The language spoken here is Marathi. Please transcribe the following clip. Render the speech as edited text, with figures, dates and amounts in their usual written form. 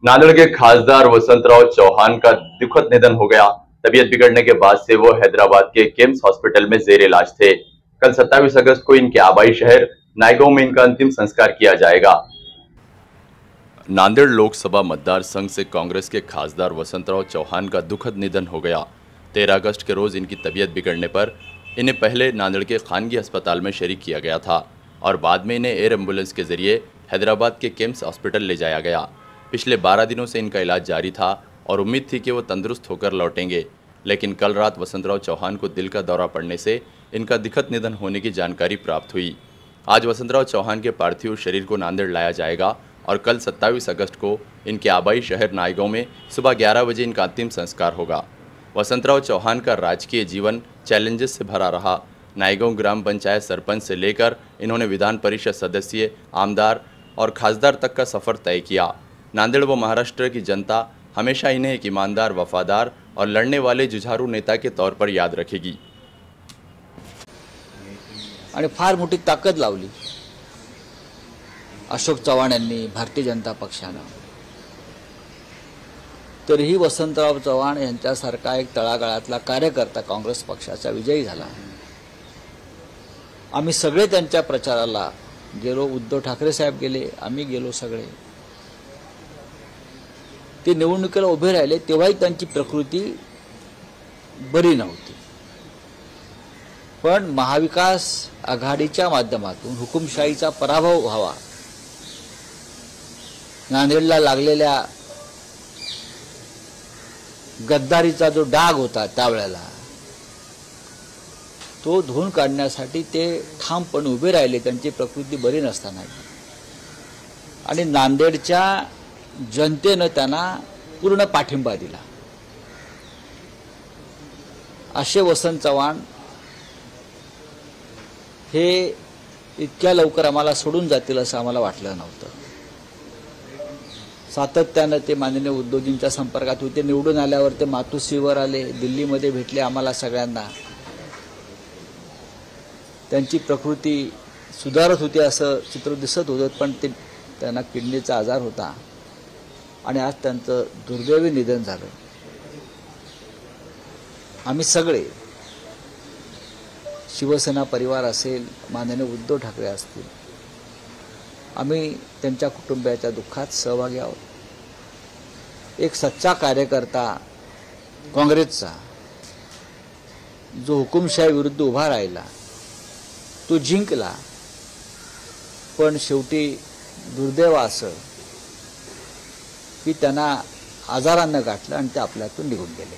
नांदेड़ के खासदार वसंतराव चौहान का दुखद निधन हो गया। तबीयत बिगड़ने के बाद से वो हैदराबाद के किम्स हॉस्पिटल में जेर इलाज थे। कल 27 अगस्त को इनके आबाई शहर नायगांव में इनका अंतिम संस्कार किया जाएगा। नांदेड़ लोकसभा मतदार संघ से कांग्रेस के खासदार वसंतराव चौहान का दुखद निधन हो गया। 13 अगस्त के रोज इनकी तबीयत बिगड़ने पर इन्हें पहले नांदेड़ के खानगी अस्पताल में शरीक किया गया था और बाद में इन्हें एयर एम्बुलेंस के जरिए हैदराबाद के किम्स हॉस्पिटल ले जाया गया। पिछले 12 दिनों से इनका इलाज जारी था और उम्मीद थी कि वो तंदुरुस्त होकर लौटेंगे, लेकिन कल रात वसंतराव चौहान को दिल का दौरा पड़ने से इनका दुखद निधन होने की जानकारी प्राप्त हुई। आज वसंतराव चौहान के पार्थिव शरीर को नांदेड़ लाया जाएगा और कल 27 अगस्त को इनके आबाई शहर नायगांव में सुबह 11 बजे इनका अंतिम संस्कार होगा। वसंतराव चौहान का राजकीय जीवन चैलेंजेस से भरा रहा। नायगांव ग्राम पंचायत सरपंच से लेकर इन्होंने विधान परिषद सदस्य, आमदार और खासदार तक का सफर तय किया। नांदेड़ व महाराष्ट्र की जनता हमेशा इन्हें एक ईमानदार, वफादार और लड़ने वाले जुझारू नेता के तौर पर याद रखेगी। आणि फार मोठी ताकद लावली अशोक चव्हाण यांनी, भारतीय जनता पक्षानं। तरीही वसंतराव चव्हाण यांच्यासारखा एक तळागाळातला कार्यकर्ता काँग्रेस पक्षाचा विजयी झाला। आम्ही सगळे त्यांच्या प्रचाराला गेलो, उद्धव ठाकरे साहेब गेले, आम्ही गेलो सगळे। ते निवडणुकीला उभे राहिले तेव्हाही त्यांची प्रकृती बरी नव्हती, पण महाविकास आघाडीच्या माध्यमातून हुकुमशाहीचा पराभव व्हावा, नांदेडला लागलेल्या गद्दारीचा जो डाग होता त्यावेळेला तो धुवून काढण्यासाठी ते ठामपणे उभे राहिले, त्यांची प्रकृती बरी नसताना। आणि नांदेडच्या जनतेने त्यांना पूर्ण पाठिंबा दिला। असे वसंत चव्हाण हे इतक्या लवकर आम्हाला सोडून जातील असं आम्हाला वाटलं नव्हतं। सातत्याने ते माननीय उद्धवजींच्या संपर्कात होते। निवडून आल्यावर ते मातोश्रीवर आले, दिल्लीमध्ये भेटले आम्हाला सगळ्यांना। त्यांची प्रकृती सुधारत होती असं चित्र दिसत होतं, पण त्यांना किडनीचा आजार होता आणि आज त्यांचं दुर्दैवी निधन झालं। आम्ही सगळे, शिवसेना परिवार असेल, माननीय उद्धव ठाकरे असतील, आम्ही त्यांच्या कुटुंबियाच्या दुःखात सहभागी आहोत। एक सच्चा कार्यकर्ता काँग्रेसचा जो हुकुमशाही विरुद्ध उभा राहिला तो जिंकला, पण शेवटी दुर्दैव असं की त्यांना आजारानं गाठलं आणि ते आपल्यातून निघून गेले।